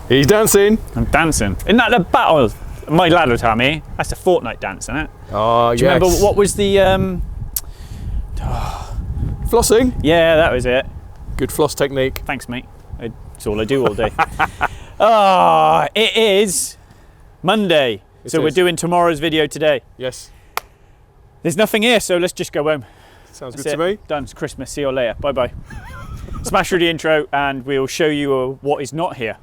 He's dancing. I'm dancing. Isn't that the battle? My lad will tell me. That's the Fortnite dance, isn't it? Oh, Do you remember what was the... Flossing? Yeah, that was it. Good floss technique. Thanks, mate. That's all I do all day. It is Monday. So we're doing tomorrow's video today. Yes. There's nothing here, so let's just go home. Sounds That's good to me. Done. It's Christmas. See you all later. Bye-bye. Smash through the intro and we'll show you what is not here.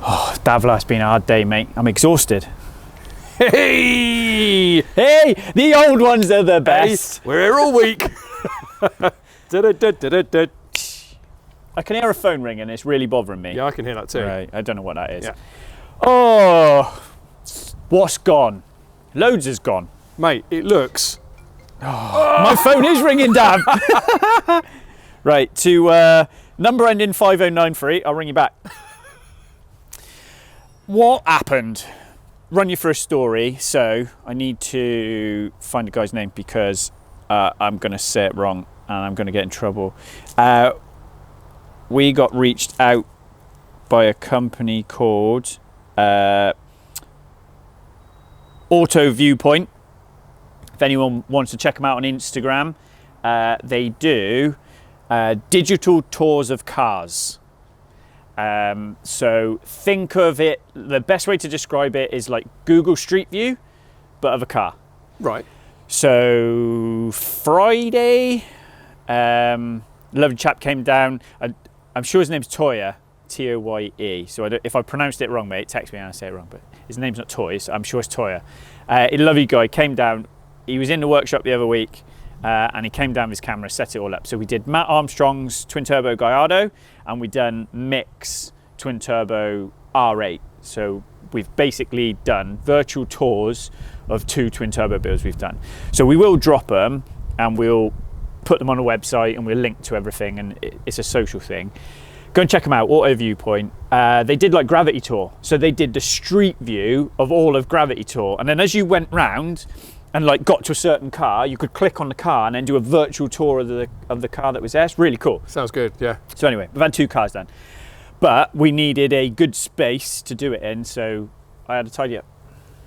Oh, Davla, it's been a hard day, mate. I'm exhausted. Hey! Hey! The old ones are the best. Hey, we're here all week. I can hear a phone ringing. It's really bothering me. Yeah, I can hear that too. Right, I don't know what that is. Yeah. Oh, what's gone? Loads has gone. Mate, it looks... My phone is ringing, damn. Right, to number ending 5093, I'll ring you back. What happened? Run you through a story. So I need to find the guy's name because I'm going to say it wrong and I'm going to get in trouble. We got reached out by a company called Auto Viewpoint. If anyone wants to check them out on Instagram, they do digital tours of cars. So think of it, the best way to describe it is like Google Street View, but of a car. Right. So Friday, lovely chap came down. I'm sure his name's Toya, T-O-Y-E. So if I pronounced it wrong, mate, text me and I say it wrong, but his name's not Toy, so I'm sure it's Toya. A lovely guy, came down. He was in the workshop the other week. And he came down with his camera, set it all up. So we did Matt Armstrong's twin turbo Gallardo and we done Mick's twin turbo R8. So we've basically done virtual tours of 2 twin turbo builds we've done. So we will drop them and we'll put them on a website and we'll link to everything, and it's a social thing. Go and check them out, Auto Viewpoint. They did like Gravity Tour. So they did the street view of all of Gravity Tour. And then as you went round, and like got to a certain car, you could click on the car and then do a virtual tour of the car that was there. It's really cool. Sounds good, yeah. So anyway, we've had 2 cars done, but we needed a good space to do it in, so I had to tidy up.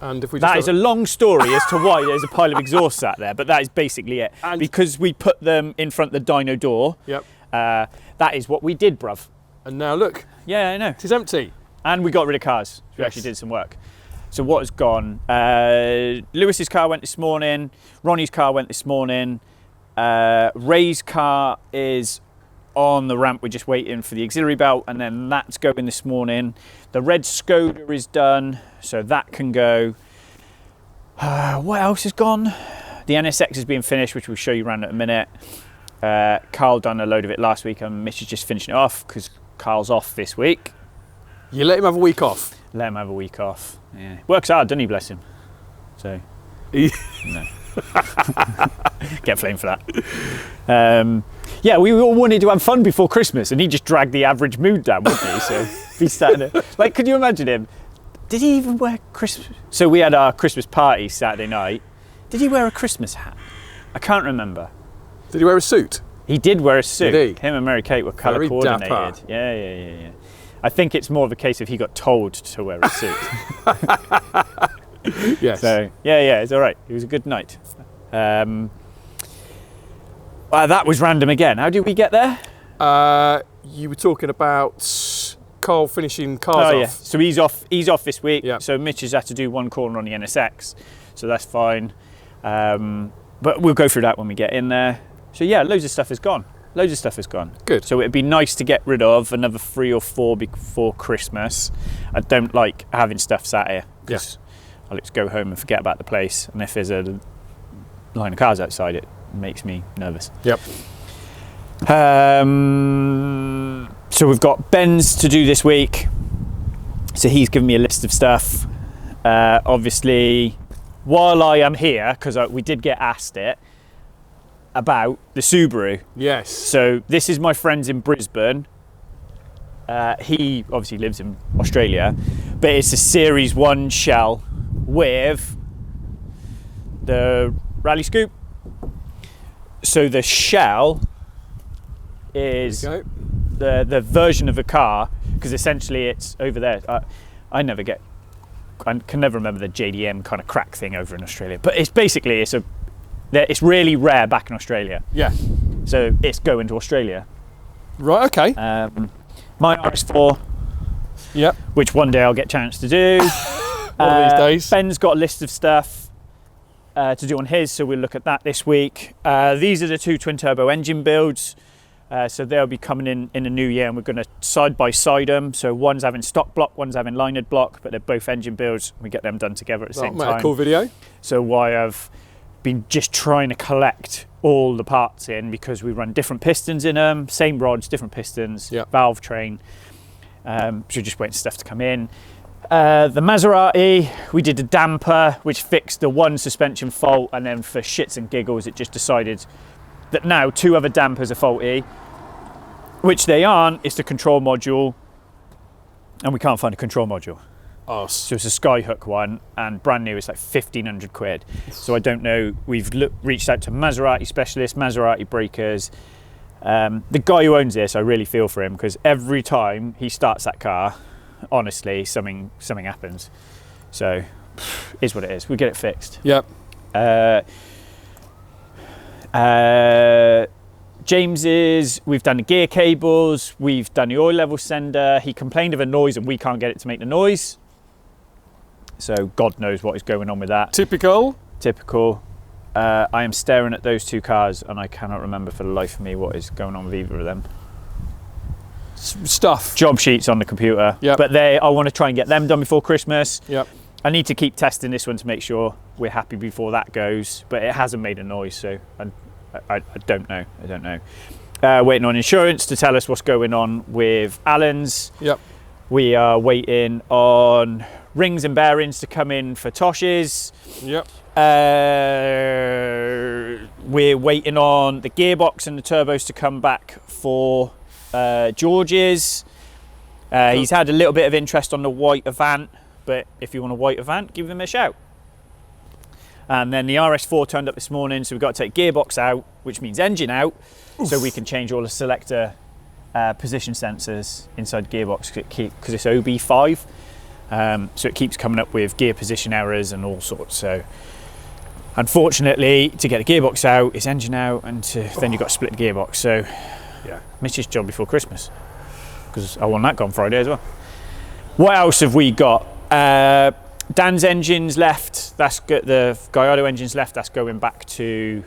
And if we just that is a long story as to why there's a pile of exhaust sat there, but that is basically it. And because we put them in front of the dyno door. Yep. That is what we did, bruv. And now look. Yeah, I know. It is empty. And we got rid of cars. So we actually did some work. So what has gone? Lewis's car went this morning. Ronnie's car went this morning. Ray's car is on the ramp. We're just waiting for the auxiliary belt, and then that's going this morning. The red Skoda is done, so that can go. What else has gone? The NSX is being finished, which we'll show you around in a minute. Carl done a load of it last week, and Mitch is just finishing it off because Carl's off this week. You let him have a week off? Let him have a week off. Yeah. Works hard, doesn't he, bless him? So, no. Get flamed for that. Yeah, we all wanted to have fun before Christmas, and he just dragged the average mood down, wouldn't he? So he's sat there. Like, could you imagine him? Did he even wear Christmas? So we had our Christmas party Saturday night. Did he wear a Christmas hat? I can't remember. Did he wear a suit? He did wear a suit. Did he? Him and Mary Kate were colour coordinated. Dapper. Yeah. I think it's more of a case of he got told to wear a suit. Yes. So yeah, it's all right. It was a good night. That was random again. How did we get there? You were talking about Carl finishing cars off. Yeah. So he's off this week. Yep. So Mitch has had to do one corner on the NSX. So that's fine. But we'll go through that when we get in there. So yeah, loads of stuff is gone. Good. So it'd be nice to get rid of another 3 or 4 before Christmas. I don't like having stuff sat here. Yes. I like to go home and forget about the place. And if there's a line of cars outside, it makes me nervous. Yep. So we've got Ben's to do this week. So he's given me a list of stuff. Obviously, while I am here, because we did get asked it, about the Subaru. Yes. So this is my friends in Brisbane. He obviously lives in Australia, but it's a Series 1 shell with the rally scoop. So the shell is the version of the car, because essentially it's over there. I can never remember the JDM kind of crack thing over in Australia, but it's basically it's really rare back in Australia. Yeah. So it's going to Australia. Right. Okay. My RS4. Yep. Which one day I'll get a chance to do. One of these days. Ben's got a list of stuff to do on his, so we'll look at that this week. These are the 2 twin turbo engine builds. So they'll be coming in the new year, and we're going to side by side them. So one's having stock block, one's having linered block, but they're both engine builds. We get them done together at the same time. A cool video. So why I've been just trying to collect all the parts in, because we run different pistons in them, same rods, different pistons, valve train. So just waiting for stuff to come in. The Maserati, we did a damper, which fixed the one suspension fault, and then for shits and giggles, it just decided that now 2 other dampers are faulty, which they aren't. It's the control module, and we can't find a control module. Oh. So it's a Skyhook one, and brand new, it's like 1,500 quid. So I don't know, we've reached out to Maserati specialists, Maserati breakers. The guy who owns this, I really feel for him, because every time he starts that car, honestly, something happens. So is what it is. We get it fixed. Yep. James's, we've done the gear cables, we've done the oil level sender. He complained of a noise and we can't get it to make the noise. So God knows what is going on with that. Typical. I am staring at those 2 cars and I cannot remember for the life of me what is going on with either of them. Stuff. Job sheets on the computer. Yep. But I want to try and get them done before Christmas. Yep. I need to keep testing this one to make sure we're happy before that goes, but it hasn't made a noise, so I don't know. Waiting on insurance to tell us what's going on with Allen's. Yep. We are waiting on rings and bearings to come in for Tosh's. Yep. We're waiting on the gearbox and the turbos to come back for George's. He's had a little bit of interest on the white Avant, but if you want a white Avant, give him a shout. And then the RS4 turned up this morning, so we've got to take gearbox out, which means engine out. Oof. So we can change all the selector position sensors inside gearbox, because it's OB5. So it keeps coming up with gear position errors and all sorts. So unfortunately, to get the gearbox out, it's engine out, and then you've got to split the gearbox. So yeah, missed this job before Christmas, because I want that gone Friday as well. What else have we got? Dan's engine's left. That's good. The Gallardo engine's left. That's going back to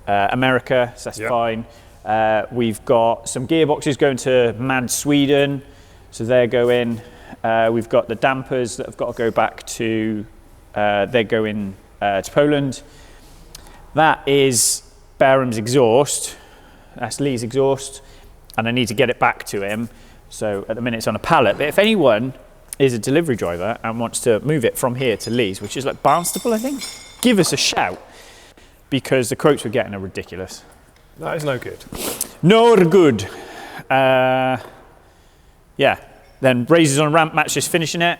America, so that's fine. We've got some gearboxes going to Mad Sweden, so they're going. We've got the dampers that have got to go back to. They're going to Poland. That is Barham's exhaust. That's Lee's exhaust, and I need to get it back to him. So at the minute it's on a pallet. But if anyone is a delivery driver and wants to move it from here to Lee's, which is like Barnstaple, I think, give us a shout, because the quotes we're getting are ridiculous. That is no good. No good. Yeah. Then raises on ramp, Matt's just finishing it,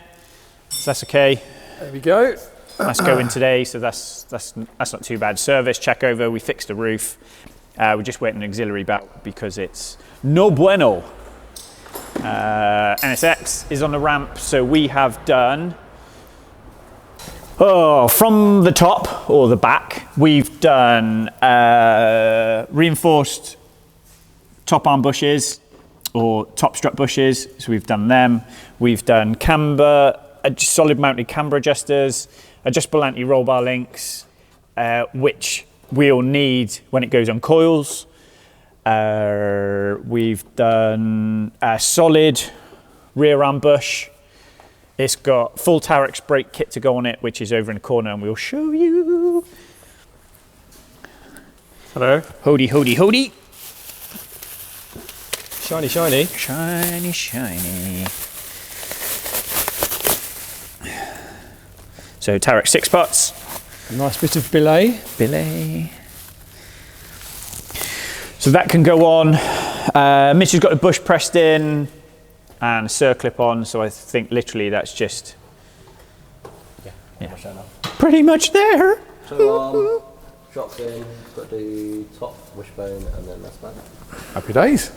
so that's okay. There we go. That's going today, so that's not too bad. Service check over. We fixed the roof. We're just waiting an auxiliary belt because it's no bueno. NSX is on the ramp, so we have done. From the top or the back, we've done reinforced top arm bushes or top strut bushes. So we've done them. We've done camber, solid mounted camber adjusters, adjustable anti-roll bar links, which we'll need when it goes on coils. We've done a solid rear arm bush. It's got full Terex brake kit to go on it, which is over in the corner, and we'll show you. Hello. Hody, hody, hody. Shiny, shiny. Shiny, shiny. So Terex 6-pots. Nice bit of billet. Billet. So that can go on Mitch has got the bush pressed in and a circlip on, so I think literally that's just pretty much there. So dropped in, got the top wishbone, and then that's about it. Happy days.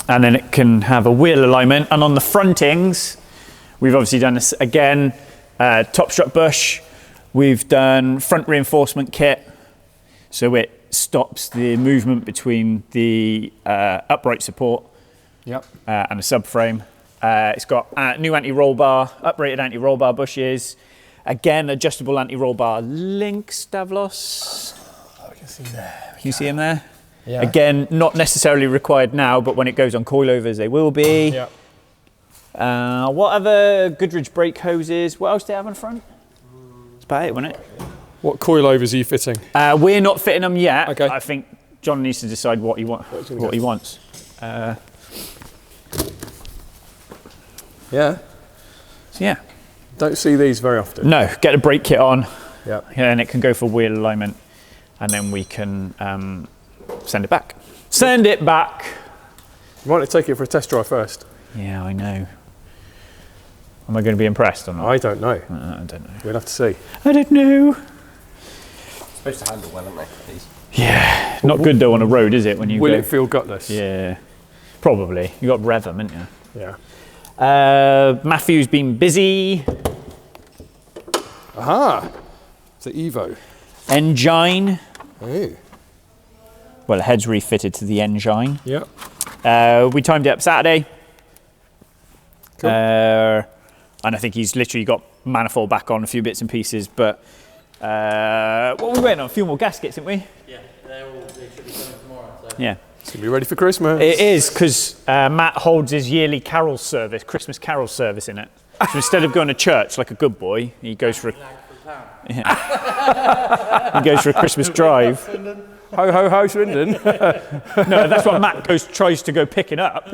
And then it can have a wheel alignment. And on the frontings, we've obviously done this again, top strut bush. We've done front reinforcement kit, so it stops the movement between the upright support and the subframe. It's got new anti-roll bar, uprated anti-roll bar bushes. Again, adjustable anti-roll bar links, Stavlos. Oh, I can see there. Can you see him there? Yeah. Again, not necessarily required now, but when it goes on coilovers, they will be. Yeah. What other Goodrich brake hoses? What else do they have in front? That's about it, wasn't it? What coilovers are you fitting? We're not fitting them yet. Okay. I think John needs to decide what he wants. Yeah. So yeah. Don't see these very often. No, get a brake kit on. Yeah. And it can go for wheel alignment, and then we can send it back. Send it back. You might take it for a test drive first. Yeah, I know. Am I going to be impressed or not? I don't know. I don't know. We'll have to see. I don't know. Supposed to handle well, aren't they? These. Yeah, not good though on a road, is it? When you Will go? it feel gutless? Yeah, probably. You got rev them, haven't you? Yeah. Matthew's been busy. Aha! It's the Evo. Engine. Oh. Well, the head's refitted to the engine. Yeah. We timed it up Saturday. Cool. And I think he's literally got manifold back on a few bits and pieces, but what are we waiting on? A few more gaskets, aren't we? Yeah, they should be coming tomorrow. So. Yeah. It's going to be ready for Christmas. It is, because Matt holds his yearly carol service, Christmas carol service in it. So instead of going to church like a good boy, he goes for he goes for a Christmas drive. Ho, ho, ho, Swindon. No, that's what Matt tries to go picking up.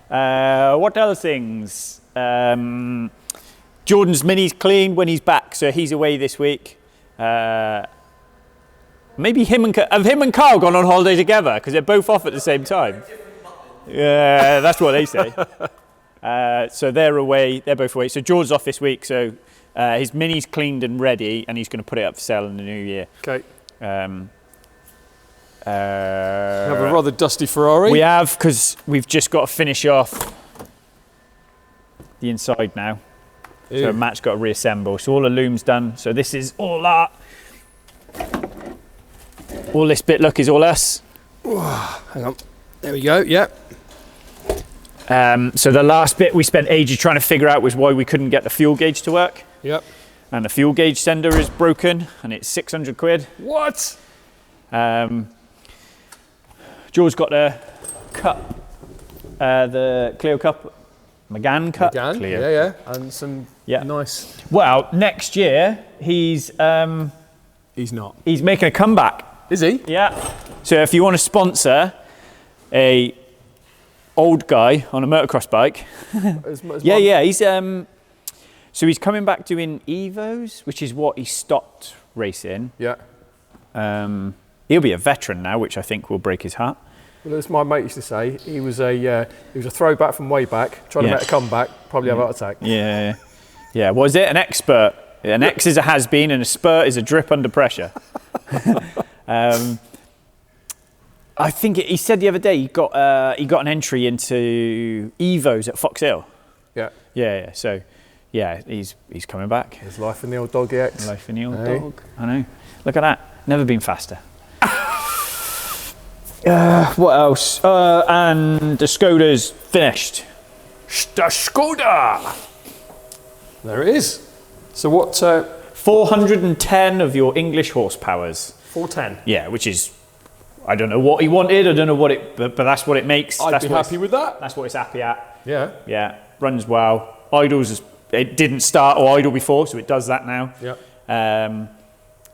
What other things? Jordan's Mini's clean when he's back, so he's away this week. Maybe him and Carl gone on holiday together because they're both off at the same time. Yeah, that's what they say. So they're away. They're both away. So George's off this week. So his Mini's cleaned and ready, and he's going to put it up for sale in the new year. Okay. We We have a rather dusty Ferrari. We have, because we've just got to finish off the inside now. Ew. So Matt's got to reassemble. So all the loom's done. So this is all that. All this bit, look, is all us. Hang on. There we go. Yep. So the last bit we spent ages trying to figure out was why we couldn't get the fuel gauge to work. Yep. And the fuel gauge sender is broken, and it's 600 quid. What? George got the cup, the Clio Cup, McGann Cup. Again. Clio. Yeah, yeah. And some nice. Well, next year he's He's not. he's making a comeback. Is he? Yeah. So if you want to sponsor a old guy on a motocross bike, yeah, he's so he's coming back doing Evos, which is what he stopped racing. Yeah. He'll be a veteran now, which I think will break his heart. Well, as my mate used to say, he was a throwback from way back, trying to make a comeback, probably have a heart attack. Yeah. Yeah. Was it an expert? An X is a has-been, and a spurt is a drip under pressure. I think he said the other day he got an entry into Evos at Fox Hill. Yeah. Yeah. So, yeah, he's coming back. There's life in the old dog EX. Life in the old Hey. dog. I know. Look at that. Never been faster. What else? And the Skoda's finished. The Skoda! There it is. So what? 410 of your English horsepowers. 410. Yeah, which is, I don't know what he wanted. I don't know what it, but that's what it makes. I'd That's be what happy with that. That's what it's happy at. Yeah. Yeah, runs well. Idles, it didn't start or idle before, so it does that now. Yeah.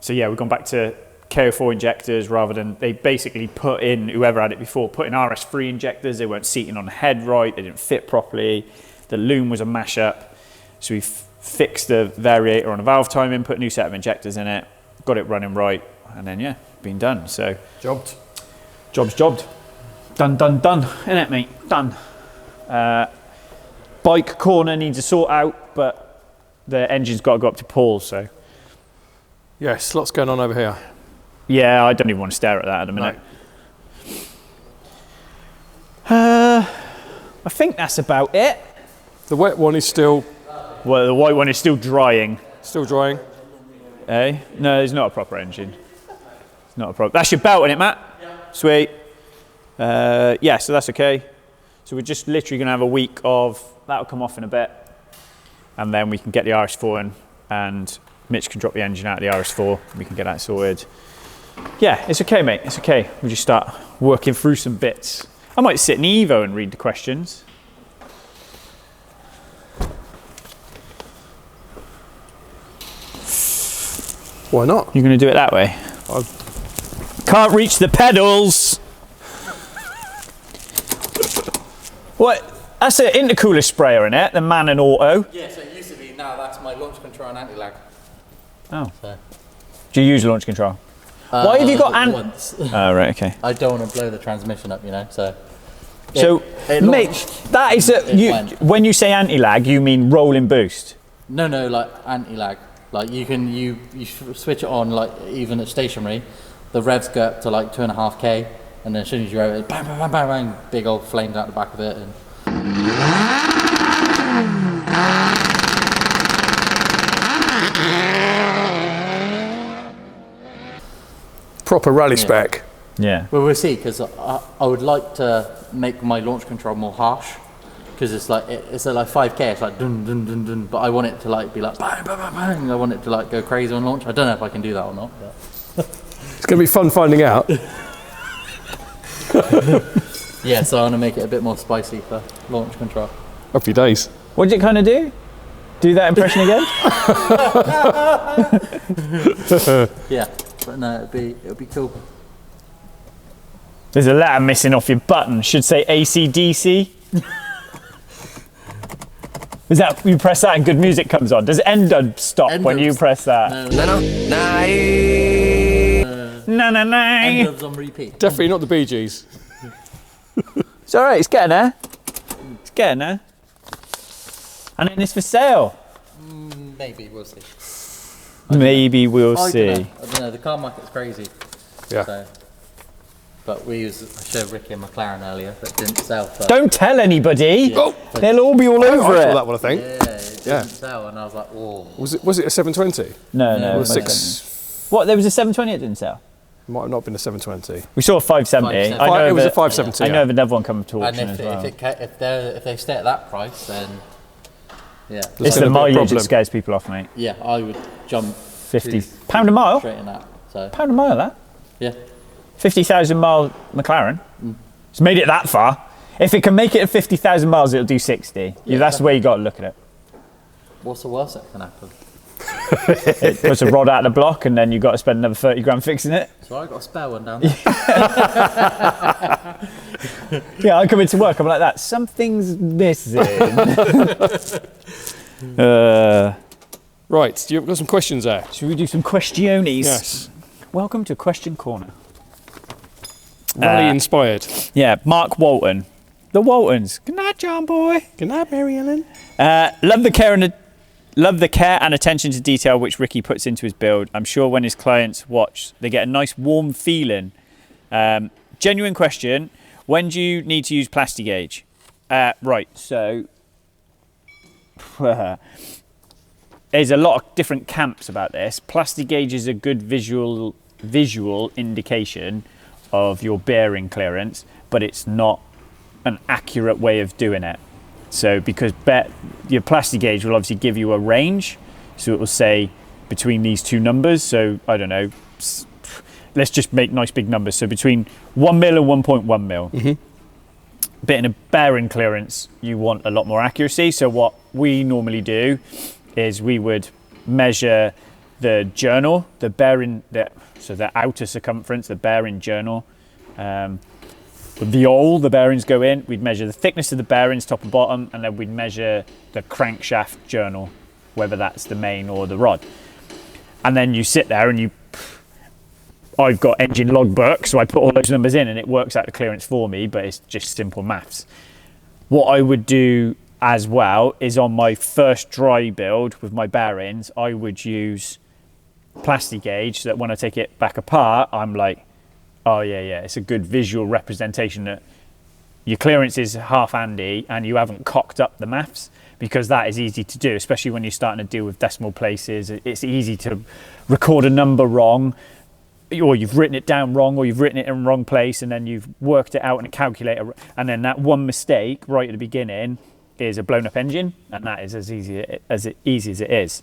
So yeah, we've gone back to KO4 injectors rather than, they basically put in, whoever had it before, put in RS3 injectors. They weren't seating on the head right, they didn't fit properly. The loom was a mash-up. So we fixed the variator on a valve timing, put a new set of injectors in it, got it running right. and then yeah, been done. So Jobbed. job's jobbed. Done, innit, mate? Done. Bike corner needs a sort out, but the engine's got to go up to Paul, so. Yes, lots going on over here. Yeah, I don't even want to stare at that at a minute. No. I think that's about it. The wet one is still Well, the white one is still drying. drying. Eh? No, it's not a proper engine. It's not a proper. That's your belt, isn't it, Matt? Yeah. Sweet. Yeah, so that's okay. So we're just literally going to have a week of, that'll come off in a bit. And then we can get the RS4 in, and Mitch can drop the engine out of the RS4. We can get that sorted. Yeah, it's okay, mate. It's okay. We just start working through some bits. I might sit in Evo and read the questions. Why not? You're going to do it that way? Can't reach the pedals. What? That's an intercooler sprayer in it, the Man and Auto. Yeah, so it used to be. Now that's my launch control and anti-lag. Oh. So. Do you use launch control? Why have you got once? Oh, right, okay. I don't want to blow the transmission up, you know, so. Mate, that is when you say anti-lag, you mean rolling boost? No, like anti-lag. Like you can you switch it on, like even at stationary, the revs go up to like 2.5k, and then as soon as you're over, bang, bang, bang, bang, bang, big old flames out the back of it. And Proper rally spec. Yeah. well, we'll see, because I would like to make my launch control more harsh, because it's like it's at like 5k, it's like dun dun dun dun, but I want it to like be like bang bang bang bang. I want it to like go crazy on launch. I don't know if I can do that or not. But. It's going to be fun finding out. Yeah, so I want to make it a bit more spicy for launch control. Happy days. What did it kind of do? Do that impression again? Yeah, but no, it'll be cool. There's a letter missing off your button. Should say AC/DC. Is that you press that and good music comes on? Does end stop when you press that? No. No. End on repeat. Definitely not the Bee Gees. It's all right. It's getting there. It's getting there. And then it's for sale. Maybe we'll see. Maybe we'll see. I don't know. The car market's crazy. Yeah. So. But I showed Ricky a McLaren earlier that didn't sell. But Don't tell anybody. Oh. They'll all be all over I it. saw that one, I think. yeah, it didn't sell, and I was like, whoa. Was it a 720? No. Or it a wasn't. 6? What? There was a 720 that didn't sell. Might have not been a 720. We saw a 570. 570. It was a 570. I know of another one coming to And auction as well. if they stay at that price, then yeah, It's There's the gonna be a mileage problem. that scares people off, mate. yeah, I would jump £50 a mile. straight in that. So Pound a mile, that. yeah, 50,000 mile McLaren. It's made it that far. If it can make it at 50,000 miles, it'll do 60. Yeah, that's the way you got to look at it. what's the worst that can happen? It puts a rod out of the block, and then you've got to spend another 30 grand fixing it. So I got a spare one down there. Yeah, I come into work, I'm like that. Something's missing. Right, you've got some questions there. Should we do some questiones? Yes. Welcome to Question Corner. Rally inspired. Yeah, Mark Walton. The Waltons. Good night, John boy. Good night, Mary Ellen. Love the care and attention to detail which Ricky puts into his build. I'm sure when his clients watch, they get a nice warm feeling. Genuine question. When do you need to use plastic gauge? Right, so there's a lot of different camps about this. Plastic gauge is a good visual indication of your bearing clearance, but it's not an accurate way of doing it. So because your plastic gauge will obviously give you a range, so it will say between these two numbers. So I don't know, let's just make nice big numbers. So between 1 mil and 1.1 mil. But in a bearing clearance, you want a lot more accuracy. So what we normally do is we would measure the journal, the bearing, so the outer circumference, the bearing journal. The awl, the bearings go in, we'd measure the thickness of the bearings, top and bottom, and then we'd measure the crankshaft journal, whether that's the main or the rod. And then you sit there and I've got engine logbook, so I put all those numbers in and it works out the clearance for me, but it's just simple maths. What I would do as well is on my first dry build with my bearings, I would use plastic gauge so that when I take it back apart, I'm like, oh yeah, it's a good visual representation that your clearance is half handy and you haven't cocked up the maths, because that is easy to do, especially when you're starting to deal with decimal places. It's easy to record a number wrong, or you've written it down wrong, or you've written it in the wrong place, and then you've worked it out in a calculator, and then that one mistake right at the beginning is a blown up engine, and that is as easy as it is.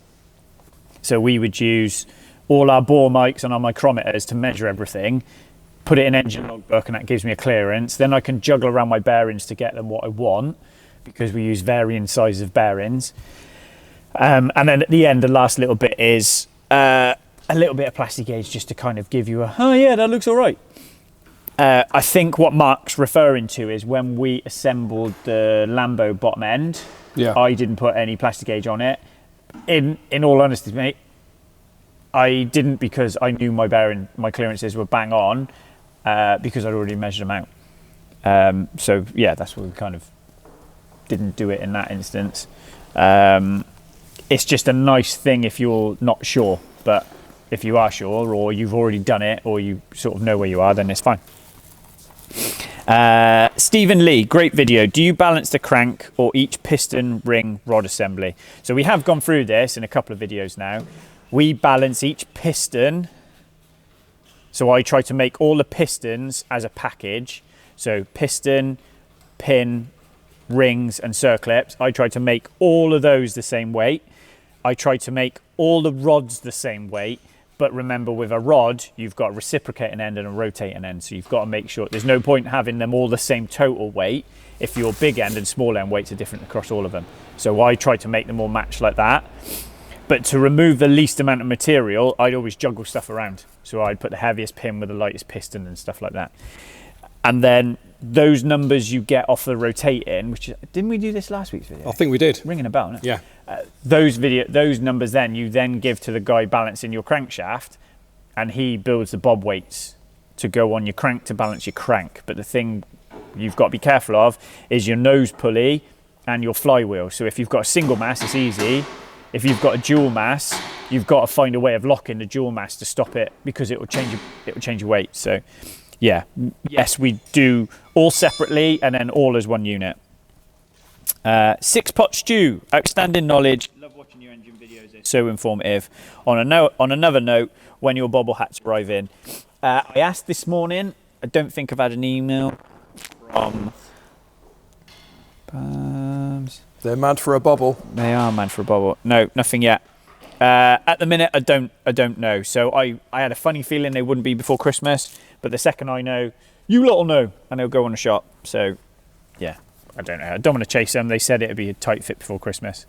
So we would use all our bore mics and our micrometers to measure everything, put it in engine logbook, and that gives me a clearance. Then I can juggle around my bearings to get them what I want, because we use varying sizes of bearings. And then at the end, the last little bit is a little bit of plastic gauge, just to kind of give you a, oh yeah, that looks all right. I think what Mark's referring to is when we assembled the Lambo bottom end, I didn't put any plastic gauge on it. In all honesty, mate, I didn't, because I knew my clearances were bang on, because I'd already measured them out. So yeah, that's why we kind of didn't do it in that instance. It's just a nice thing if you're not sure, but if you are sure, or you've already done it, or you sort of know where you are, then it's fine. Stephen Lee, great video. Do you balance the crank or each piston, ring, rod assembly? So we have gone through this in a couple of videos now. We balance each piston. So I try to make all the pistons as a package. So piston, pin, rings and circlips. I try to make all of those the same weight. I try to make all the rods the same weight. But remember, with a rod, you've got a reciprocating end and a rotating end. So you've got to make sure there's no point having them all the same total weight if your big end and small end weights are different across all of them. So I try to make them all match like that. But to remove the least amount of material, I'd always juggle stuff around. So I'd put the heaviest pin with the lightest piston and stuff like that. And then those numbers you get off the rotating, which is, didn't we do this last week's video? I think we did. Ringing a bell, isn't it? Yeah. Those numbers then you then give to the guy balancing your crankshaft, and he builds the bob weights to go on your crank to balance your crank. But the thing you've got to be careful of is your nose pulley and your flywheel. So if you've got a single mass, it's easy. If you've got a dual mass, you've got to find a way of locking the dual mass to stop it, because it will change your weight. So yeah, yes, we do all separately and then all as one unit. Six Pot Stew, outstanding knowledge. Love watching your engine videos. They're so informative. On another note, when your bobble hats arrive in, I asked this morning. I don't think I've had an email from. They're mad for a bobble. They are mad for a bobble. No, nothing yet. At the minute, I don't know. So I had a funny feeling they wouldn't be before Christmas, but the second I know, you lot will know, and they'll go on the shop. So yeah, I don't know. I don't want to chase them. They said it'd be a tight fit before Christmas.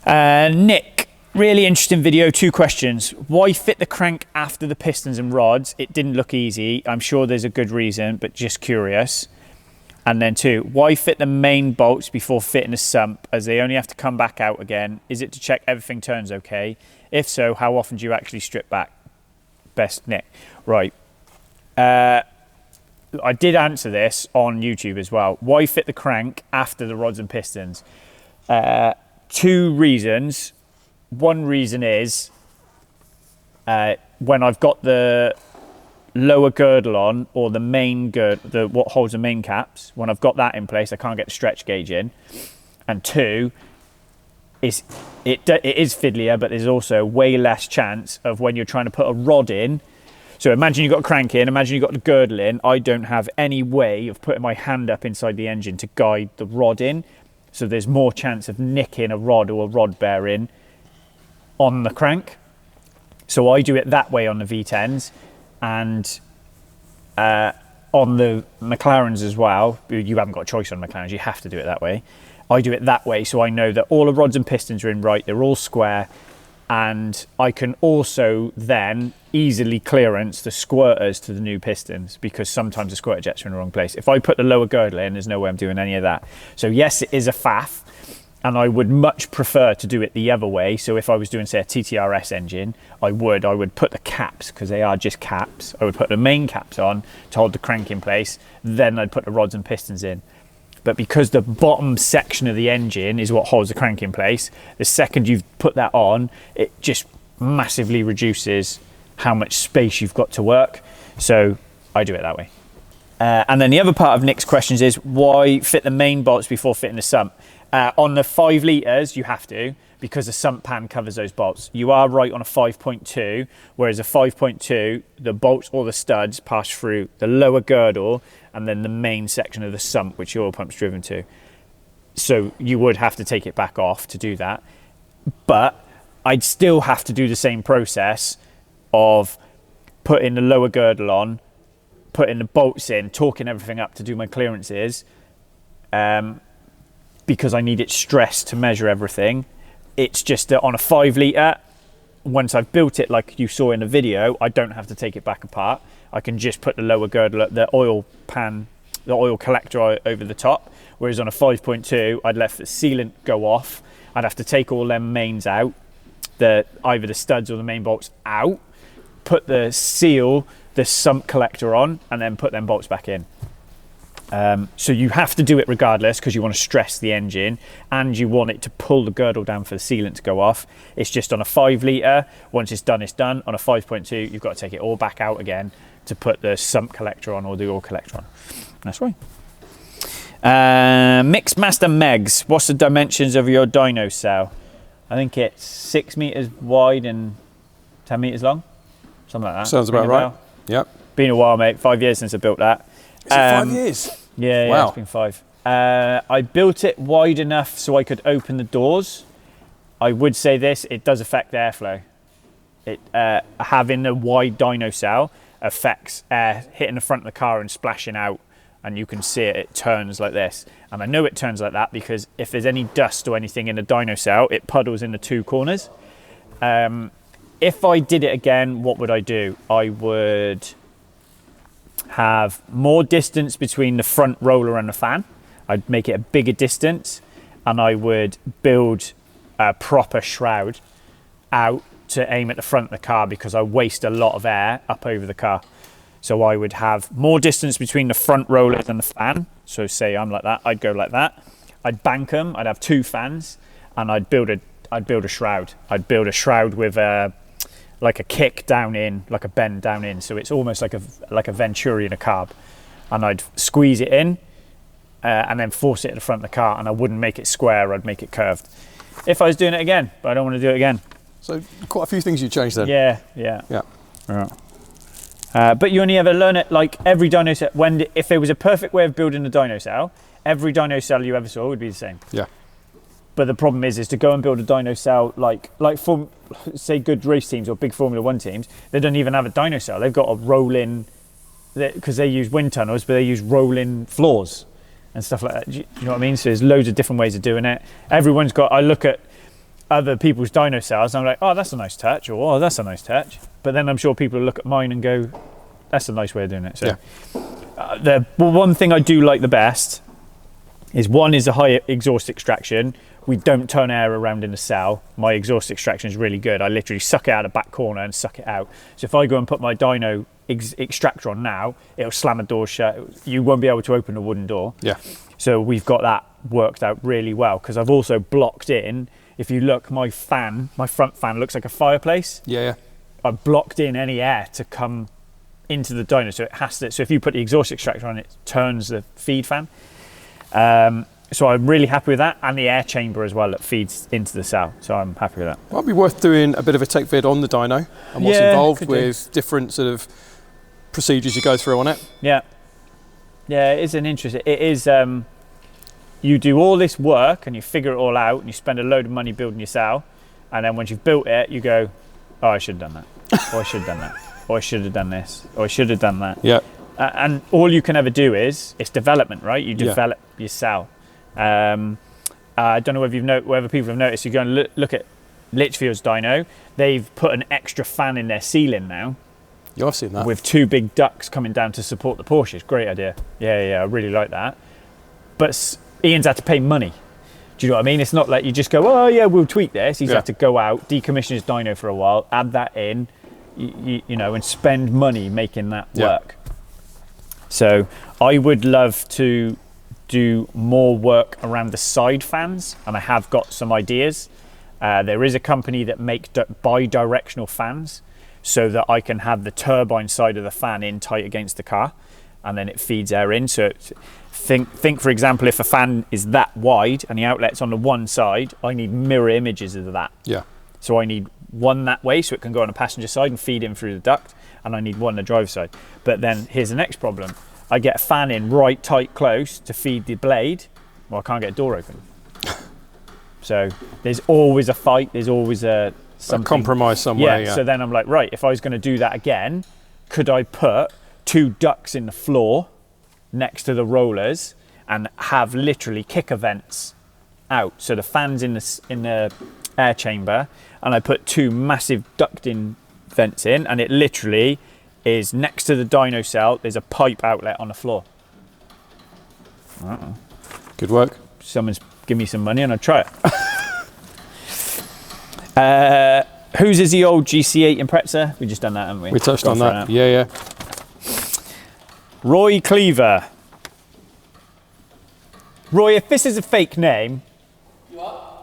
Nick, really interesting video. 2 questions. Why fit the crank after the pistons and rods? It didn't look easy. I'm sure there's a good reason, but just curious. And then 2, why fit the main bolts before fitting the sump, as they only have to come back out again? Is it to check everything turns okay? If so, how often do you actually strip back? Best Nick. Right. I did answer this on YouTube as well. Why fit the crank after the rods and pistons? 2 reasons. One reason is when I've got the lower girdle on, or the main girdle, what holds the main caps, when I've got that in place, I can't get the stretch gauge in. And 2, it is fiddlier, but there's also way less chance of when you're trying to put a rod in. So imagine you've got a crank in, imagine you've got the girdle in. I don't have any way of putting my hand up inside the engine to guide the rod in. So there's more chance of nicking a rod or a rod bearing on the crank. So I do it that way on the V10s. And on the McLarens as well, you haven't got a choice on McLarens, you have to do it that way. I do it that way, so I know that all the rods and pistons are in right, they're all square, and I can also then easily clearance the squirters to the new pistons, because sometimes the squirter jets are in the wrong place. If I put the lower girdle in, there's no way I'm doing any of that. So yes, it is a faff, And I would much prefer to do it the other way. So if I was doing, say, a TTRS engine, I would put the caps, because they are just caps. I would put the main caps on to hold the crank in place. Then I'd put the rods and pistons in. But because the bottom section of the engine is what holds the crank in place, the second you've put that on, it just massively reduces how much space you've got to work. So I do it that way. And then the other part of Nick's questions is, why fit the main bolts before fitting the sump? On the 5 litres, you have to, because the sump pan covers those bolts. You are right on a 5.2, whereas a 5.2, the bolts or the studs pass through the lower girdle and then the main section of the sump, which the oil pump's driven to. So you would have to take it back off to do that. But I'd still have to do the same process of putting the lower girdle on, putting the bolts in, torquing everything up to do my clearances, because I need it stressed to measure everything. It's just that on a 5 litre, once I've built it like you saw in the video, I don't have to take it back apart. I can just put the lower girdle, the oil pan, the oil collector over the top. Whereas on a 5.2, I'd let the sealant go off. I'd have to take all them mains out, either the studs or the main bolts out, put the sump collector on, and then put them bolts back in. So you have to do it regardless, because you want to stress the engine and you want it to pull the girdle down for the sealant to go off. It's just on a 5 litre, once it's done, it's done. On a 5.2, you've got to take it all back out again to put the sump collector on or the oil collector on. That's right. Mixmaster Megs, what's the dimensions of your dyno cell? I think it's 6 metres wide and 10 metres long, something like that. Sounds about right. Yep. Been a while, mate. 5 years since I built that. Is it 5 years? Yeah, wow. It's been 5. I built it wide enough so I could open the doors. I would say this, it does affect airflow. Having a wide dyno cell affects air hitting the front of the car and splashing out, and you can see it turns like this. And I know it turns like that because if there's any dust or anything in the dyno cell, it puddles in the 2 corners. If I did it again, what would I do? I would have more distance between the front roller and the fan. I'd make it a bigger distance, and I would build a proper shroud out to aim at the front of the car, because I waste a lot of air up over the car. So I would have more distance between the front rollers and the fan. So say I'm like that, I'd go like that. I'd bank them, I'd have 2 fans, and I'd build a shroud. I'd build a shroud with like a kick down in, like a bend down in. So it's almost like a Venturi in a carb. And I'd squeeze it in and then force it at the front of the car, and I wouldn't make it square, I'd make it curved. If I was doing it again, but I don't want to do it again. So quite a few things you changed then. Yeah. Right. But you only ever learn it, like every dyno cell, if there was a perfect way of building a dyno cell, every dyno cell you ever saw would be the same. Yeah. But the problem is to go and build a dyno cell like for, say, good race teams or big Formula 1 teams, they don't even have a dyno cell. They've got a roll-in, because they use wind tunnels, but they use rolling floors and stuff like that. Do you know what I mean? So there's loads of different ways of doing it. Everyone's got, I look at other people's dyno cells and I'm like, oh, that's a nice touch, or oh, that's a nice touch. But then I'm sure people will look at mine and go, that's a nice way of doing it. So the one thing I do like the best is a high exhaust extraction. We don't turn air around in the cell. My exhaust extraction is really good. I literally suck it out of the back corner and suck it out. So if I go and put my dyno extractor on now, it'll slam the door shut. You won't be able to open a wooden door. Yeah. So we've got that worked out really well, because I've also blocked in, if you look, my front fan looks like a fireplace. Yeah. I've blocked in any air to come into the dyno, so it has to. So if you put the exhaust extractor on, it turns the feed fan. So I'm really happy with that, and the air chamber as well that feeds into the cell. So I'm happy with that. Might be worth doing a bit of a tech vid on the dyno and what's involved with different sort of procedures you go through on it. Yeah, it is an interesting. It is. You do all this work and you figure it all out, and you spend a load of money building your cell, and then once you've built it, you go, oh, I should have done that, or I should have done that, or I should have done this, or I should have done that. Yeah. And all you can ever do is, it's development, right? You develop your cell. I don't know whether people have noticed, you go and look at Litchfield's dyno, they've put an extra fan in their ceiling now. Yeah, I've seen that. With 2 big ducts coming down to support the Porsches. Great idea. Yeah, I really like that. But Ian's had to pay money. Do you know what I mean? It's not like you just go, oh yeah, we'll tweak this. He's had to go out, decommission his dyno for a while, add that in, you know, and spend money making that work. So I would love to do more work around the side fans, and I have got some ideas. There is a company that make bi-directional fans, so that I can have the turbine side of the fan in tight against the car, and then it feeds air in. So think for example, if a fan is that wide and the outlet's on the one side, I need mirror images of that. Yeah. So I need one that way so it can go on the passenger side and feed in through the duct, and I need one on the driver's side. But then here's the next problem. I get a fan in right tight close to feed the blade. Well, I can't get a door open. So there's always a fight, there's always a compromise somewhere. Yeah, so then I'm like, right, if I was going to do that again, could I put 2 ducts in the floor next to the rollers and have literally kicker vents out? So the fan's in the air chamber, and I put 2 massive ducting vents in, and it literally is next to the dyno cell. There's a pipe outlet on the floor. Good work. Someone's give me some money and I'll try it. Whose is the old GC8 Impreza? We've just done that, haven't we? We touched on that. Yeah. Roy Cleaver. Roy, if this is a fake name,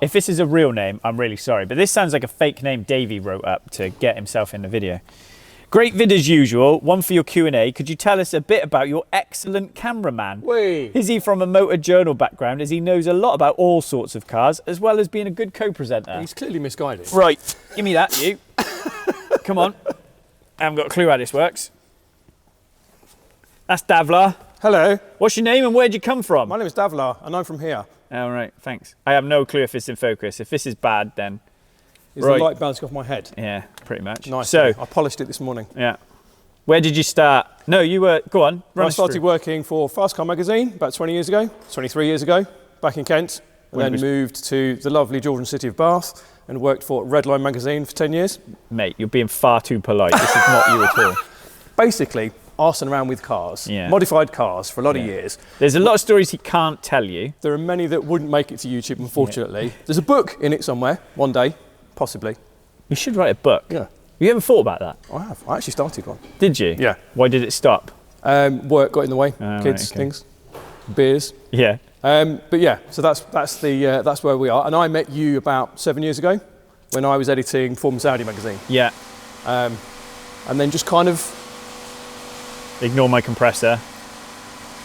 if this is a real name, I'm really sorry, but this sounds like a fake name Davey wrote up to get himself in the video. Great vid as usual. One for your Q&A. Could you tell us a bit about your excellent cameraman? Wait. Is he from a motor journal background, as he knows a lot about all sorts of cars, as well as being a good co-presenter? He's clearly misguided. Right, give me that, you. Come on. I haven't got a clue how this works. That's Davlar. Hello. What's your name and where'd you come from? My name is Davlar and I'm from here. Oh, right, thanks. I have no clue if it's in focus. If this is bad, then... Is the light bouncing off my head? Yeah, pretty much. Nice. So I polished it this morning. Yeah. Where did you start? No, you were, go on. I started working for Fast Car magazine about 23 years ago, back in Kent, and then moved to the lovely Georgian city of Bath and worked for Redline magazine for 10 years. Mate, you're being far too polite. This is not you at all. Basically, arsing around with cars, modified cars for a lot of years. There's a lot of stories he can't tell you. There are many that wouldn't make it to YouTube, unfortunately. There's a book in it somewhere, one day. Possibly. You should write a book. Yeah. You ever thought about that? I have. I actually started one. Did you? Yeah. Why did it stop? Work got in the way. Kids, things, beers. Yeah. But yeah, so that's where we are. And I met you about 7 years ago when I was editing Formula Saudi magazine. Yeah. And then just kind of ignore my compressor.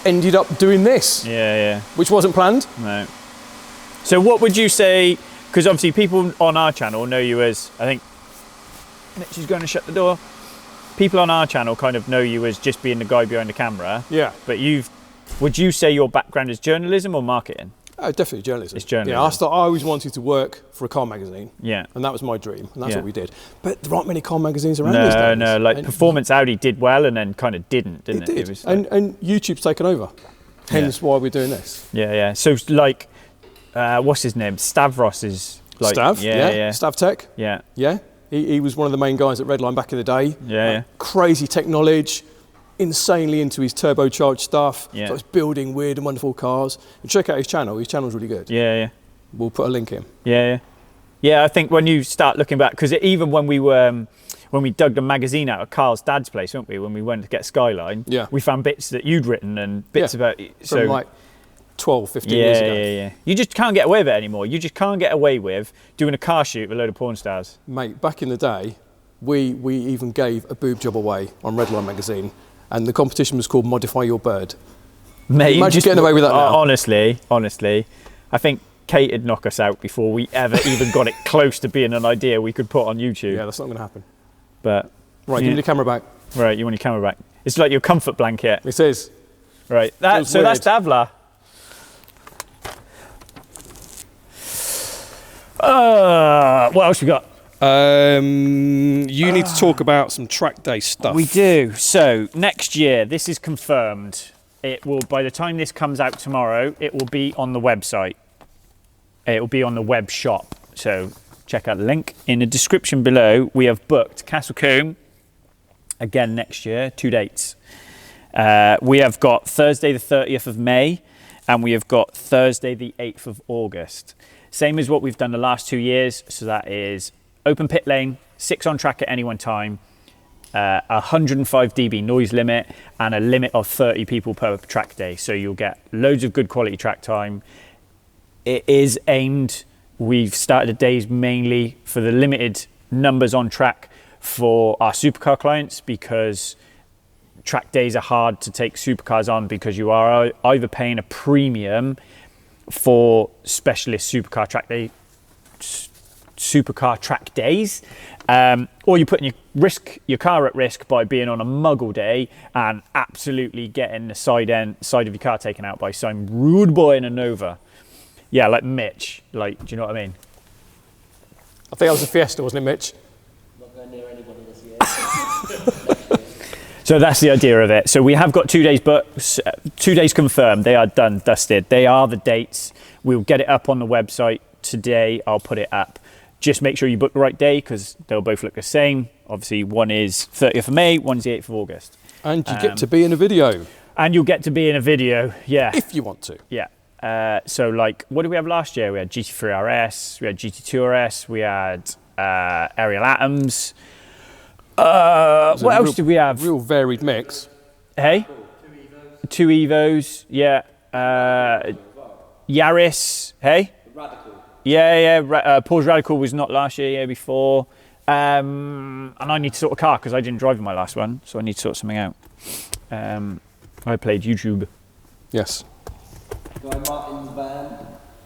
Ended up doing this. Yeah. Which wasn't planned. No. So what would you say? Because obviously people on our channel know you as, I think, she's going to shut the door. People on our channel kind of know you as just being the guy behind the camera. Yeah. But would you say your background is journalism or marketing? Oh, definitely journalism. It's journalism. Yeah, I always wanted to work for a car magazine. Yeah. And that was my dream, and that's what we did. But there aren't many car magazines around these days. No, like Performance Audi did well and then kind of didn't it? It did. And YouTube's taken over. Hence why we're doing this. Yeah. So like, what's his name? Stavros is like... Stav, yeah. Stav Tech. Yeah. Yeah. He was one of the main guys at Redline back in the day. Yeah. Crazy tech knowledge, insanely into his turbocharged stuff. Yeah. So he's building weird and wonderful cars. And check out his channel. His channel's really good. Yeah. We'll put a link in. Yeah, I think when you start looking back, because even when we dug the magazine out of Carl's dad's place, weren't we? When we went to get Skyline, we found bits that you'd written and bits about... From like 12, 15 years ago. Yeah. You just can't get away with it anymore. You just can't get away with doing a car shoot with a load of porn stars. Mate, back in the day, we even gave a boob job away on Redline magazine, and the competition was called Modify Your Bird. Mate, imagine getting away with that now. Honestly, I think Kate would knock us out before we ever even got it close to being an idea we could put on YouTube. Yeah, that's not going to happen. But right, give me the camera back. Right, you want your camera back. It's like your comfort blanket. It is. Right, that's Davla. What else we got? You need to talk about some track day stuff. We do. So next year, this is confirmed. It will, by the time this comes out tomorrow, it will be on the website. It will be on the web shop. So check out the link in the description below. We have booked Castlecombe again next year, 2 dates. We have got Thursday the 30th of May and we have got Thursday the 8th of August. Same as what we've done the last 2 years. So that is open pit lane, 6 on track at any one time, 105 dB noise limit, and a limit of 30 people per track day. So you'll get loads of good quality track time. It is aimed, we've started the days mainly for the limited numbers on track for our supercar clients, because track days are hard to take supercars on, because you are either paying a premium for specialist supercar track days, or you're putting your car at risk by being on a muggle day and absolutely getting the side of your car taken out by some rude boy in a Nova. Yeah, like Mitch. Like, do you know what I mean? I think that was a Fiesta, wasn't it, Mitch? Not going near anybody this year. So that's the idea of it. So we have got 2 days, but 2 days confirmed. They are done, dusted. They are the dates. We'll get it up on the website today. I'll put it up. Just make sure you book the right day, because they'll both look the same. Obviously, one is 30th of May, one's the 8th of August. And you get to be in a video. And you'll get to be in a video, yeah. If you want to. Yeah. So like, what did we have last year? We had GT3 RS, we had GT2 RS, we had Ariel Atoms. What else did we have? Real varied mix. Hey? 2 Evos, yeah. Yaris, hey? Radical. Yeah. Porsche Radical was not last year, year before. And I need to sort a car, because I didn't drive in my last one, so I need to sort something out. I played YouTube. Yes. Guy Martin's van.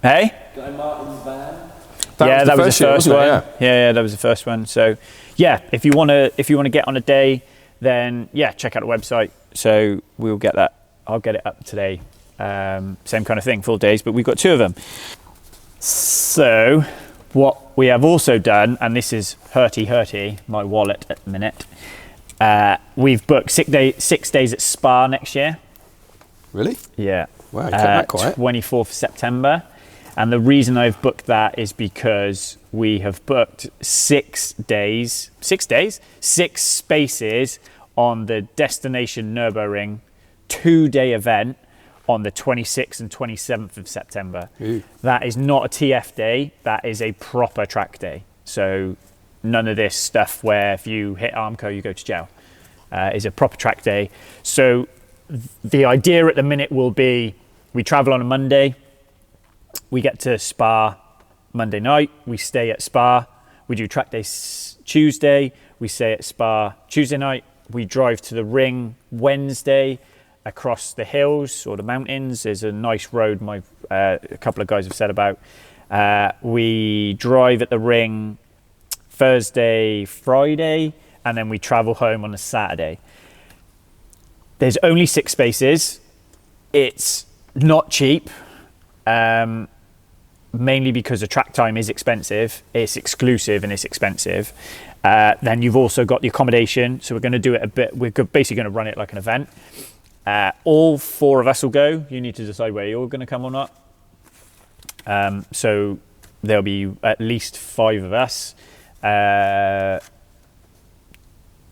Hey? Guy Martin's van. That was the first one. Yeah, that was the first one. So, yeah, if you want to get on a day, then yeah, check out the website. So we'll get that. I'll get it up today. Same kind of thing, full days, but we've got 2 of them. So what we have also done, and this is hurty my wallet at the minute. We've booked 6 days at Spa next year. Really? Yeah. Wow, you kept that quiet. 24th of September. And the reason I've booked that is because we have booked 6 spaces on the Destination Nürburgring 2-day event on the 26th and 27th of September. Ooh. That is not a TF day, that is a proper track day. So none of this stuff where if you hit Armco, you go to jail. Is a proper track day. So the idea at the minute will be, we travel on a Monday, we get to Spa Monday night, we stay at Spa, we do track day Tuesday, we stay at Spa Tuesday night, we drive to the Ring Wednesday across the hills or the mountains. There's a nice road a couple of guys have said about. We drive at the Ring Thursday, Friday, and then we travel home on a Saturday. There's only 6 spaces. It's not cheap, mainly because the track time is expensive. It's exclusive and it's expensive. Then you've also got the accommodation. So we're going to do it a bit. We're basically going to run it like an event. All 4 of us will go. You need to decide where you're going to come or not. So there'll be at least 5 of us.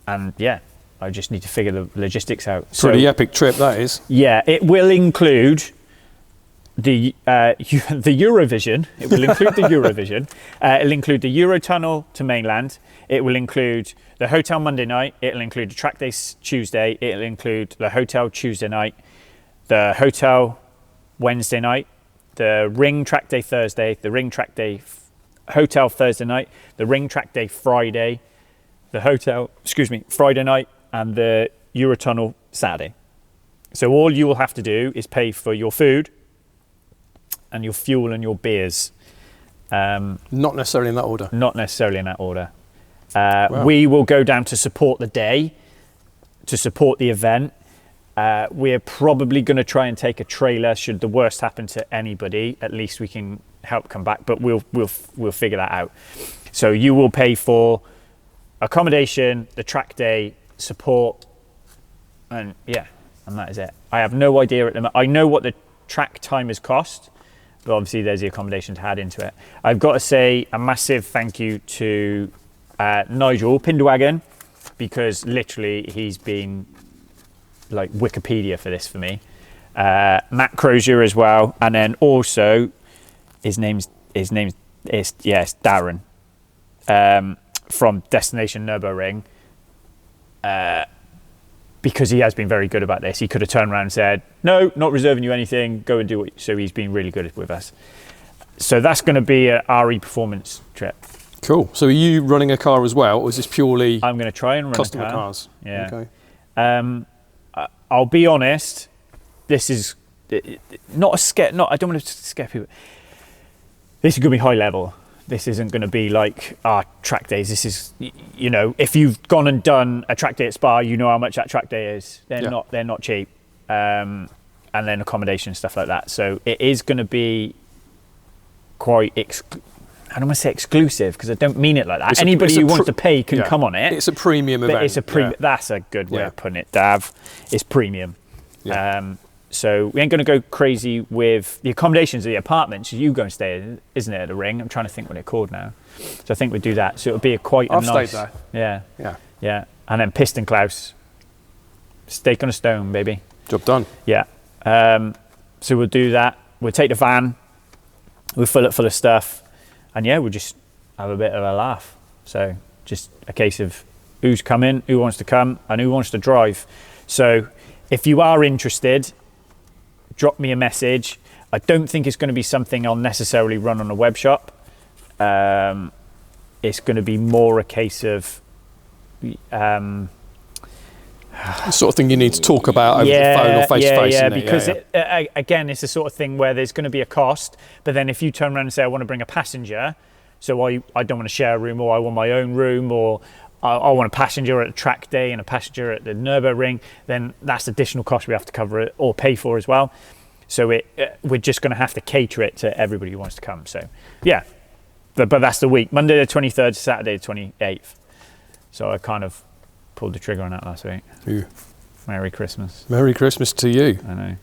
And yeah, I just need to figure the logistics out. Pretty epic trip, that is. Yeah, it will include the Eurovision. It will include the Eurovision. It'll include the Eurotunnel to mainland. It will include the hotel Monday night. It'll include the track day Tuesday. It'll include the hotel Tuesday night, the hotel Wednesday night, the Ring track day Thursday, the Ring track day hotel Thursday night, the Ring track day Friday, the hotel, Friday night, and the Eurotunnel Saturday. So all you will have to do is pay for your food and your fuel and your beers. Not necessarily in that order. Not necessarily in that order. Wow. We will go down to support the day, to support the event. We're probably going to try and take a trailer should the worst happen to anybody. At least we can help come back, but we'll figure that out. So you will pay for accommodation, the track day, support, and yeah, and that is it. I have no idea at the moment. I know what the track time has cost, but obviously there's the accommodation to add into it. I've got to say a massive thank you to Nigel Pinderwagon, because literally he's been like Wikipedia for this for me. Matt Crozier as well, and then also his name's it's Darren from Destination Nürburgring. Because he has been very good about this. He could have turned around and said, no, not reserving you anything, go and do it. So he's been really good with us. So that's going to be a RE performance trip. Cool. So are you running a car as well, or is this purely I'm going to try and run customer a car. cars? Yeah. Okay. I'll be honest, this is not a scare, I don't want to scare people. This is going to be high level. This isn't going to be like our track days. This is, you know, if you've gone and done a track day at Spa, you know how much that track day is. They're not cheap, and then accommodation and stuff like that. So it is going to be quite. I don't want to say exclusive because I don't mean it like that. Anybody who wants to pay can come on it. It's a premium event. It's a premium. That's a good way of putting it, Dav. It's premium. Yeah. So we ain't going to go crazy with the accommodations of the apartments. You go and stay, isn't it, at the Ring? I'm trying to think what it's called now. So I think we'd do that. So it'll be I've nice. stayed there. Yeah. Yeah. And then Piston Klaus. Steak on a stone, baby. Job done. Yeah. So we'll do that. We'll take the van. We'll fill it full of stuff. And yeah, we'll just have a bit of a laugh. So just a case of who's coming, who wants to come, and who wants to drive. So if you are interested, drop me a message. I don't think it's going to be something I'll necessarily run on a web shop. It's going to be more a case of The sort of thing you need to talk about over the phone or face to face. Yeah, because again, it's the sort of thing where there's going to be a cost, but then if you turn around and say, I want to bring a passenger, so I don't want to share a room, or I want my own room, or I want a passenger at a track day and a passenger at the Nürburgring, then that's additional cost we have to cover it or pay for as well. So we're just going to have to cater it to everybody who wants to come. So yeah, but that's the week, Monday the 23rd to Saturday the 28th. So I kind of pulled the trigger on that last week. Ooh. Merry Christmas. Merry Christmas to you. I know.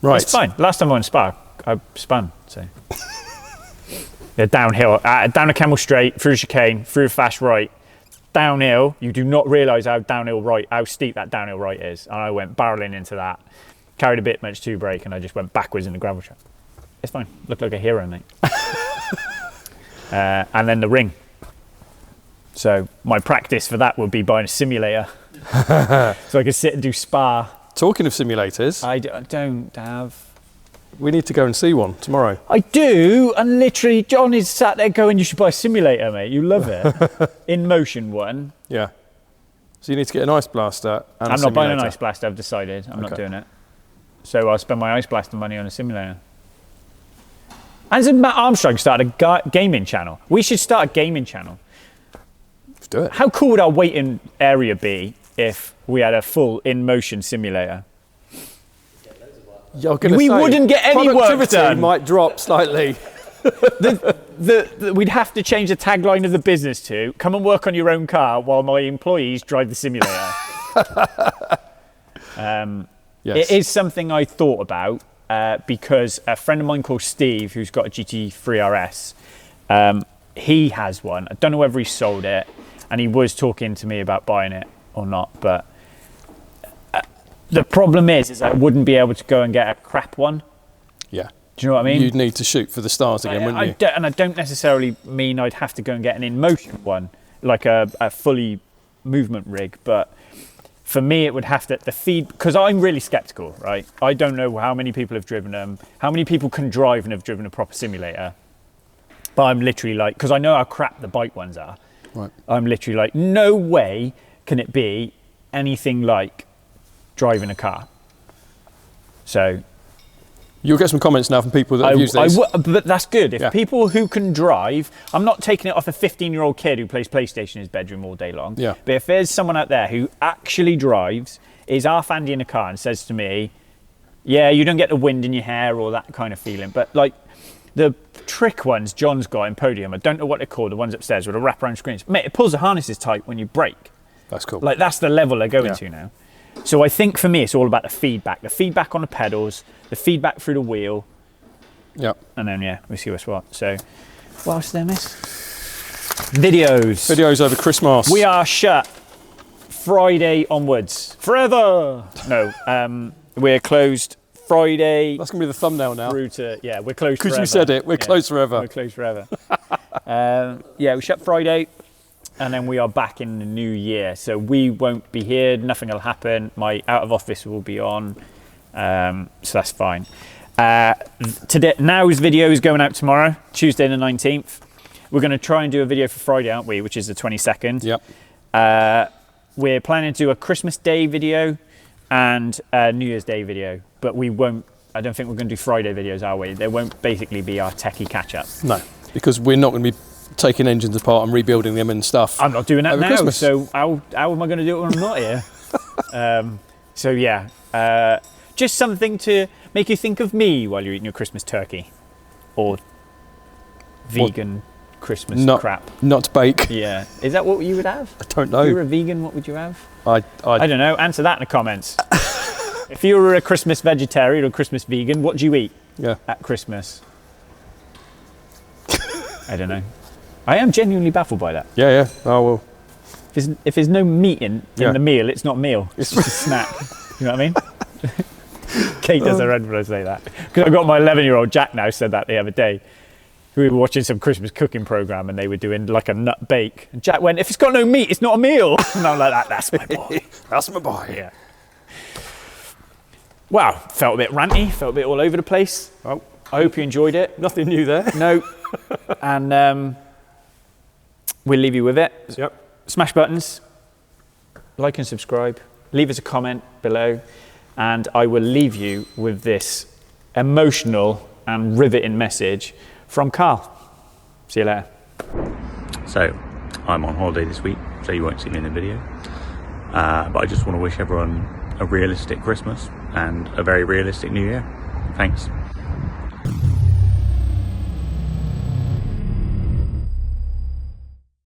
Right. It's fine. Last time I went Spa, I spun. So yeah, downhill, down a Camel Straight, through a chicane, through a fast right, downhill. You do not realise how steep that downhill right is. And I went barreling into that, carried a bit much to brake, and I just went backwards in the gravel trap. It's fine. Looked like a hero, mate. And then the Ring. So my practice for that would be buying a simulator, so I could sit and do Spa. Talking of simulators, I don't have. we need to go and see one tomorrow. I do, and literally John is sat there going, you should buy a simulator, mate. You love it. In Motion one. Yeah. So you need to get an ice blaster and I'm not buying an ice blaster, I've decided. I'm not doing it. So I'll spend my ice blaster money on a simulator. And so Matt Armstrong started a gaming channel. We should start a gaming channel. Let's do it. How cool would our waiting area be if we had a full in-motion simulator? Yeah, we wouldn't get any work productivity done. might drop slightly. We'd have to change the tagline of the business to come and work on your own car while my employees drive the simulator. Yes. It is something I thought about because a friend of mine called Steve, who's got a GT3 RS, he has one. I don't know whether he sold it, and he was talking to me about buying it or not, but the problem is I wouldn't be able to go and get a crap one. Yeah. Do you know what I mean? You'd need to shoot for the stars again, wouldn't you? And I don't necessarily mean I'd have to go and get an in-motion one, like a fully movement rig, but for me it would have to, the feed, because I'm really skeptical, right? I don't know how many people have driven them, how many people can drive and have driven a proper simulator, but I'm literally like, because I know how crap the bike ones are, right. I'm literally like, no way can it be anything like driving a car. So you'll get some comments now from people that have used this. But that's good. If people who can drive, I'm not taking it off a 15-year-old kid who plays PlayStation in his bedroom all day long. Yeah. But if there's someone out there who actually drives, is half handy in a car and says to me, yeah, you don't get the wind in your hair or that kind of feeling. But like the trick ones John's got in Podium, I don't know what they're called, the ones upstairs with the wraparound screens. Mate, it pulls the harnesses tight when you brake. That's cool. Like that's the level they're going to now. So I think for me, it's all about the feedback on the pedals, the feedback through the wheel. Yeah. And then, we see what's what. So what else did I miss? Videos. Videos over Christmas. We are shut Friday onwards. Forever! No, we're closed Friday. That's going to be the thumbnail now. Through to, yeah, we're closed Because forever. you said it, we're closed forever. We're closed forever. Yeah, we shut Friday, and then we are back in the new year. So we won't be here, nothing will happen. My out of office will be on, so that's fine. Today, Now's video is going out tomorrow, Tuesday the 19th. We're going to try and do a video for Friday, aren't we, which is the 22nd. Yep. We're planning to do a Christmas Day video and a New Year's Day video, but we won't, I don't think we're going to do Friday videos, are we? They won't basically be our techie catch-up. No, because we're not going to be taking engines apart and rebuilding them and stuff. I'm not doing that over now, Christmas. So how am I going to do it when I'm not here? So yeah, just something to make you think of me while you're eating your Christmas turkey. Or vegan Christmas crap. Not bake. Yeah. Is that what you would have? I don't know. If you were a vegan, what would you have? I don't know. Answer that in the comments. If you were a Christmas vegetarian or Christmas vegan, what do you eat at Christmas? I don't know. I am genuinely baffled by that. Yeah. Oh, well. If there's no meat in the meal, it's not a meal. It's just a snack. You know what I mean? Kate does her head when I say that. Because I've got my 11-year-old Jack now said that the other day. We were watching some Christmas cooking program and they were doing like a nut bake. And Jack went, if it's got no meat, it's not a meal. And I'm like, that's my boy. That's my boy. Yeah. Wow, felt a bit ranty, felt a bit all over the place. Oh, I hope you enjoyed it. nothing new there. No. And we'll leave you with it. Yep. Smash buttons, like and subscribe, leave us a comment below, and I will leave you with this emotional and riveting message from Carl. See you later. So, I'm on holiday this week, so you won't see me in the video. But I just want to wish everyone a realistic Christmas and a very realistic New Year. Thanks.